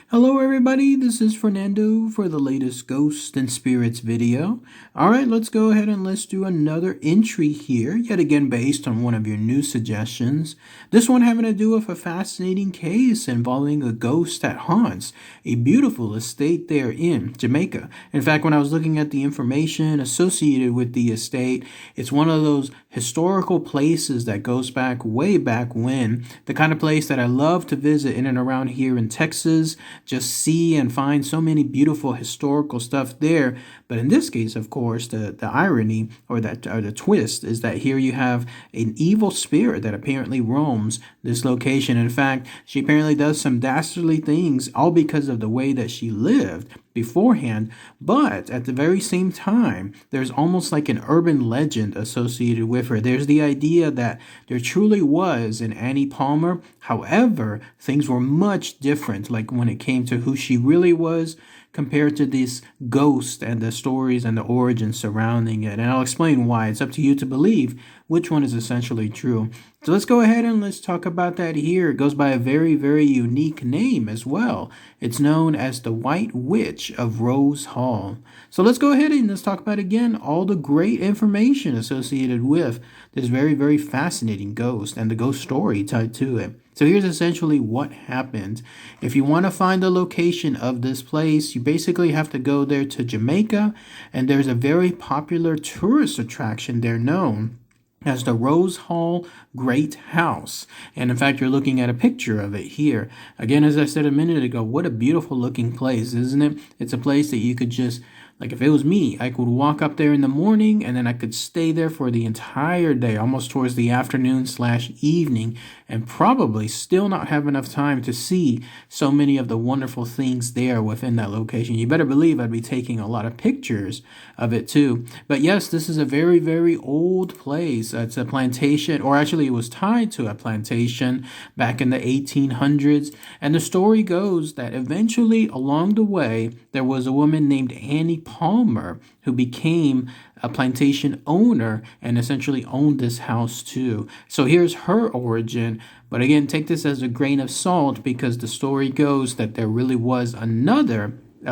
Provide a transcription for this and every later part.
Hello everybody, this is Fernando for the latest Ghosts and Spirits video. Alright, let's go ahead and let's do another entry here, yet again based on one of your new suggestions. This one having to do with a fascinating case involving a ghost that haunts a beautiful estate there in Jamaica. In fact, when I was looking at the information associated with the estate, it's one of those historical places that goes back way back when, the kind of place that I love to visit in and around here in Texas, just see and find so many beautiful historical stuff there. But in this case, of course, the irony or the twist is that here you have an evil spirit that apparently roams this location. In fact, she apparently does some dastardly things, all because of the way that she lived beforehand. But at the very same time, there's almost like an urban legend associated with her. There's the idea that there truly was an Annie Palmer. However, things were much different, like when it came to who she really was compared to this ghost and the stories and the origins surrounding it. And I'll explain why. It's up to you to believe which one is essentially true. So let's go ahead and let's talk about that here. It goes by a very, very unique name as well. It's known as the White Witch of Rose Hall. So let's go ahead and let's talk about again all the great information associated with this very, very fascinating ghost and the ghost story tied to it. So here's essentially what happened. If you want to find the location of this place, you basically have to go there to Jamaica, and there's a very popular tourist attraction there known as the Rose Hall Great House. And in fact, you're looking at a picture of it here. Again, as I said a minute ago, what a beautiful looking place, isn't it? It's a place that you could just, like if it was me, I could walk up there in the morning and then I could stay there for the entire day, almost towards the afternoon/evening, and probably still not have enough time to see so many of the wonderful things there within that location. You better believe I'd be taking a lot of pictures of it too. But yes, this is a very, very old place. It's a plantation, or actually it was tied to a plantation back in the 1800s. And the story goes that eventually along the way, there was a woman named Annie Palmer who became a plantation owner and essentially owned this house too. So here's her origin. But again, take this as a grain of salt because the story goes that there really was a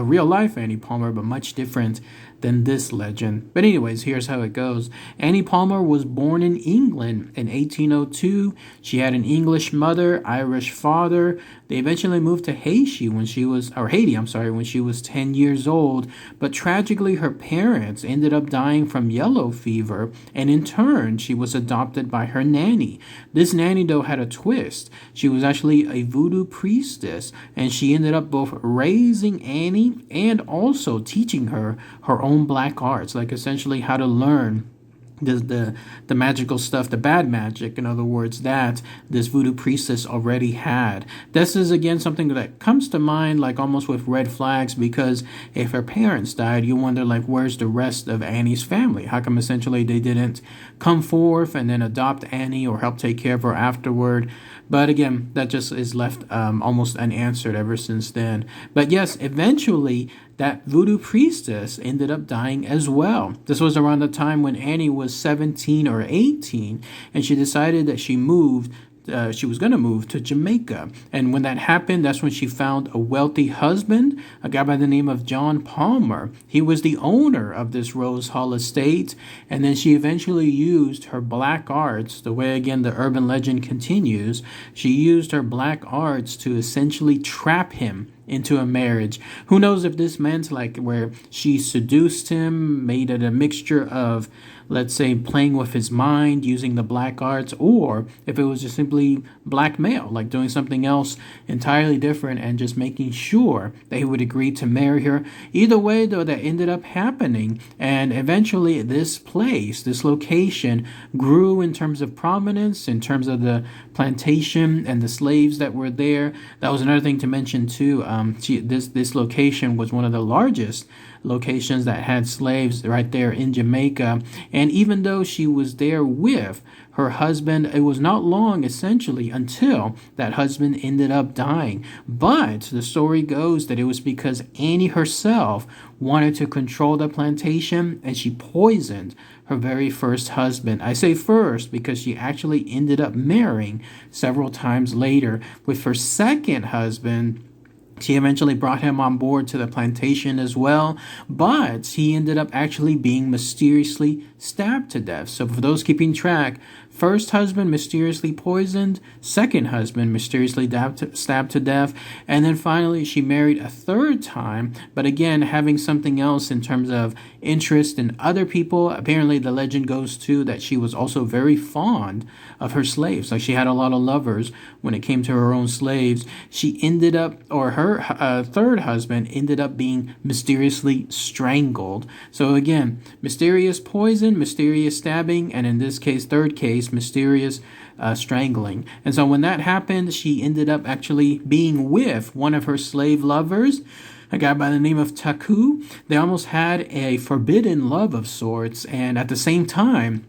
real life Annie Palmer, but much different than this legend. But anyways, here's how it goes. Annie Palmer was born in England in 1802. She had an English mother, Irish father. They eventually moved to Haiti when she was 10 years old. But tragically, her parents ended up dying from yellow fever, and in turn, she was adopted by her nanny. This nanny, though, had a twist. She was actually a voodoo priestess, and she ended up both raising Annie and also teaching her own black arts, like essentially how to learn the magical stuff, the bad magic, in other words, that this voodoo priestess already had. This is again something that comes to mind like almost with red flags, because if her parents died, you wonder like where's the rest of Annie's family? How come essentially they didn't come forth and then adopt Annie or help take care of her afterward? But again, that just is left almost unanswered ever since then. But yes, eventually that voodoo priestess ended up dying as well. This was around the time when Annie was 17 or 18, and she decided that she was going to move to Jamaica. And when that happened, that's when she found a wealthy husband, a guy by the name of John Palmer. He was the owner of this Rose Hall estate. And then she eventually used her black arts, the way, again, the urban legend continues. She used her black arts to essentially trap him into a marriage. Who knows if this meant like where she seduced him, made it a mixture of, let's say, playing with his mind using the black arts, or if it was just simply blackmail, like doing something else entirely different and just making sure that he would agree to marry her. Either way, though, that ended up happening, and eventually this place, this location, grew in terms of prominence, in terms of the plantation and the slaves that were there. That was another thing to mention too. This location was one of the largest locations that had slaves right there in Jamaica. And even though she was there with her husband, it was not long essentially until that husband ended up dying. But the story goes that it was because Annie herself wanted to control the plantation, and she poisoned her very first husband. I say first because she actually ended up marrying several times later with her second husband. She eventually brought him on board to the plantation as well, but he ended up actually being mysteriously stabbed to death. So for those keeping track, first husband mysteriously poisoned, second husband mysteriously stabbed to death, and then finally she married a third time, but again having something else in terms of interest in other people. Apparently the legend goes to that she was also very fond of her slaves. Like she had a lot of lovers when it came to her own slaves. She ended up, or her third husband ended up being mysteriously strangled. So again, mysterious poison, mysterious stabbing, and in this case, third case, mysterious strangling. And so when that happened, she ended up actually being with one of her slave lovers, a guy by the name of Taku. They almost had a forbidden love of sorts, and at the same time,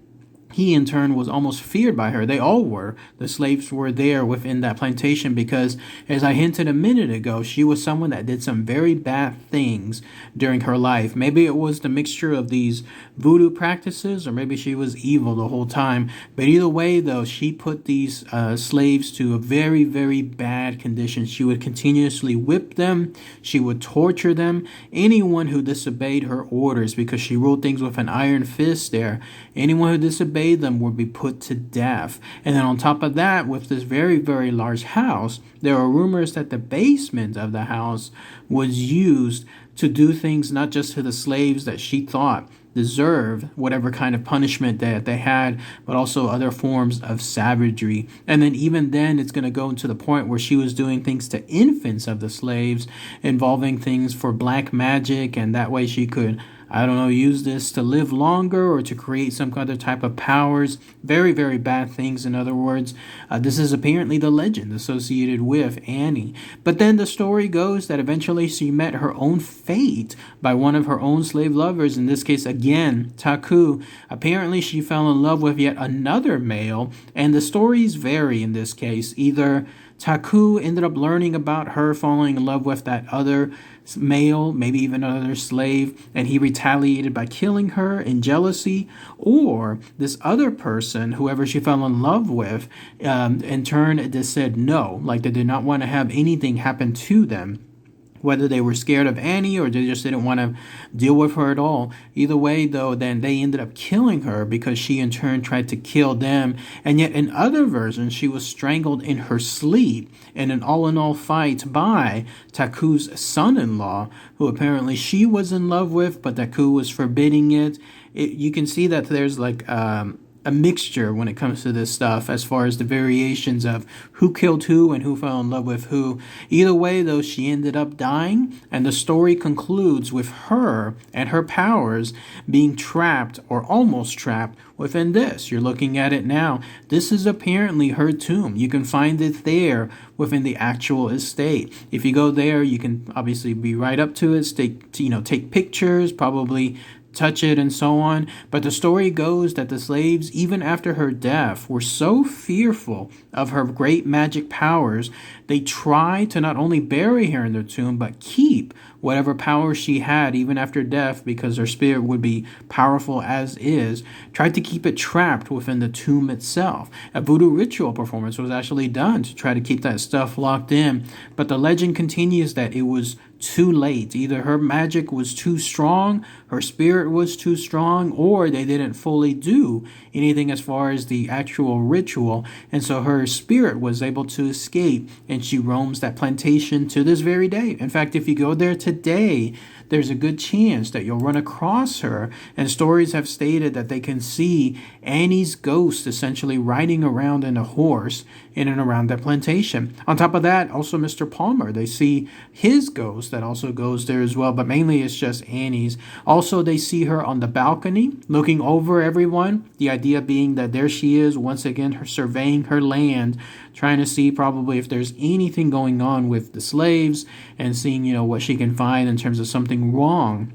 he in turn was almost feared by her. They all were. The slaves were there within that plantation because, as I hinted a minute ago, she was someone that did some very bad things during her life. Maybe it was the mixture of these voodoo practices, or maybe she was evil the whole time. But either way, though, she put these slaves to a very, very bad condition. She would continuously whip them. She would torture them. Anyone who disobeyed her orders, because she ruled things with an iron fist there, anyone who disobeyed them would be put to death. And then on top of that, with this very, very large house, there are rumors that the basement of the house was used to do things not just to the slaves that she thought deserved whatever kind of punishment that they had, but also other forms of savagery. And then even then, it's going to go to the point where she was doing things to infants of the slaves, involving things for black magic, and that way she could, I don't know, use this to live longer or to create some other type of powers. Very, very bad things, in other words. This is apparently the legend associated with Annie. But then the story goes that eventually she met her own fate by one of her own slave lovers, in this case, again, Taku. Apparently she fell in love with yet another male, and the stories vary in this case. Either Taku ended up learning about her falling in love with that other male, maybe even another slave, and he retaliated by killing her in jealousy, or this other person, whoever she fell in love with, in turn just said no, like they did not want to have anything happen to them. Whether they were scared of Annie or they just didn't want to deal with her at all. Either way, though, then they ended up killing her because she in turn tried to kill them. And yet in other versions, she was strangled in her sleep in an all-in-all fight by Taku's son-in-law, who apparently she was in love with, but Taku was forbidding it. You can see that there's like a mixture when it comes to this stuff as far as the variations of who killed who and who fell in love with who. Either way, though, she ended up dying, and the story concludes with her and her powers being trapped or almost trapped within this. You're looking at it now. This is apparently her tomb. You can find it there within the actual estate. If you go there, you can obviously be right up to it, take pictures, probably touch it and so on. But the story goes that the slaves, even after her death, were so fearful of her great magic powers, they tried to not only bury her in their tomb, but keep whatever power she had even after death, because her spirit would be powerful as is, tried to keep it trapped within the tomb itself. A voodoo ritual performance was actually done to try to keep that stuff locked in, but the legend continues that it was too late. Either her magic was too strong, her spirit was too strong, or they didn't fully do anything as far as the actual ritual, and so her spirit was able to escape, and she roams that plantation to this very day. In fact, if you go there today, there's a good chance that you'll run across her, and stories have stated that they can see Annie's ghost essentially riding around in a horse in and around that plantation. On top of that, also Mr. Palmer, they see his ghost that also goes there as well, but mainly it's just Annie's. Also, they see her on the balcony looking over everyone, the idea being that there she is once again, her surveying her land, trying to see probably if there's anything going on with the slaves, and seeing what she can find in terms of something wrong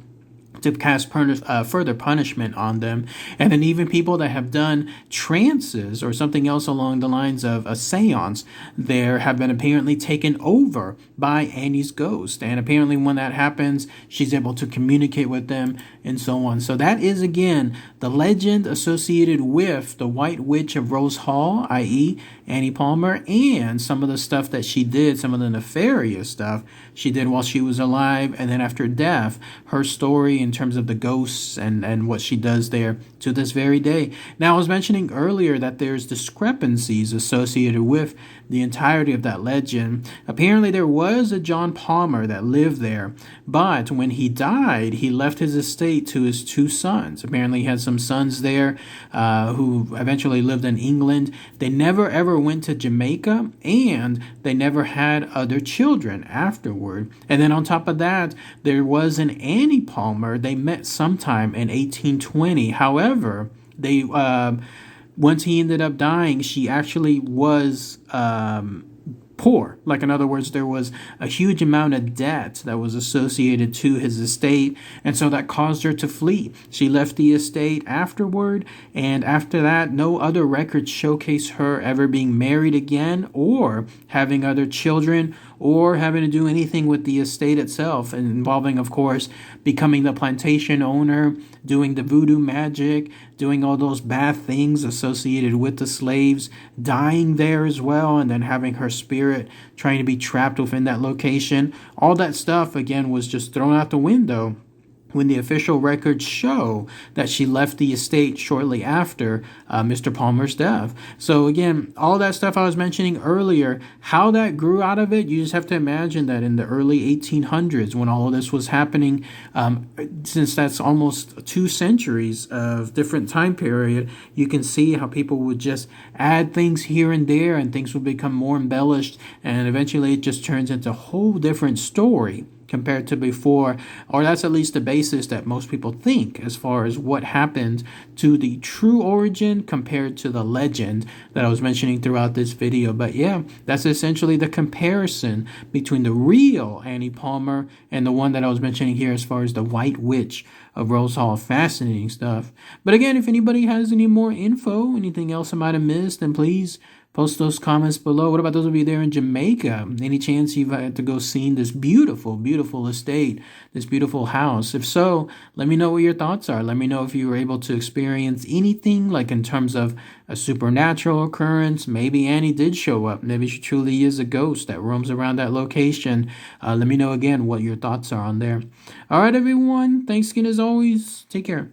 to cast further punishment on them. And then even people that have done trances or something else along the lines of a seance there have been apparently taken over by Annie's ghost. And apparently when that happens, she's able to communicate with them and so on. So that is, again, the legend associated with the White Witch of Rose Hall, i.e. Annie Palmer, and some of the stuff that she did, some of the nefarious stuff she did while she was alive, and then after death, her story in terms of the ghosts and what she does there to this very day. Now, I was mentioning earlier that there's discrepancies associated with the entirety of that legend. Apparently, there was a John Palmer that lived there, but when he died, he left his estate to his two sons. Apparently, he had some sons there who eventually lived in England. They never ever went to Jamaica, and they never had other children afterward. And then on top of that, there was an Annie Palmer. They met sometime in 1820. However, they once he ended up dying, she actually was poor. Like, in other words, there was a huge amount of debt that was associated to his estate, and so that caused her to flee. She left the estate afterward, and after that, no other records showcase her ever being married again, or having other children, or having to do anything with the estate itself, and involving, of course, becoming the plantation owner, doing the voodoo magic, doing all those bad things associated with the slaves, dying there as well, and then having her spirit trying to be trapped within that location. All that stuff, again, was just thrown out the window when the official records show that she left the estate shortly after Mr. Palmer's death. So again, all that stuff I was mentioning earlier, how that grew out of it, you just have to imagine that in the early 1800s when all of this was happening, since that's almost 2 centuries of different time period, you can see how people would just add things here and there, and things would become more embellished, and eventually it just turns into a whole different story compared to before, or that's at least the basis that most people think as far as what happened to the true origin compared to the legend that I was mentioning throughout this video. But yeah, that's essentially the comparison between the real Annie Palmer and the one that I was mentioning here as far as the White Witch of Rose Hall. Fascinating stuff. But again, if anybody has any more info, anything else I might have missed, then please post those comments below. What about those of you there in Jamaica? Any chance you've had to go see this beautiful, beautiful estate, this beautiful house? If so, let me know what your thoughts are. Let me know if you were able to experience anything, like in terms of a supernatural occurrence. Maybe Annie did show up. Maybe she truly is a ghost that roams around that location. Let me know again what your thoughts are on there. All right, everyone. Thanks again as always. Take care.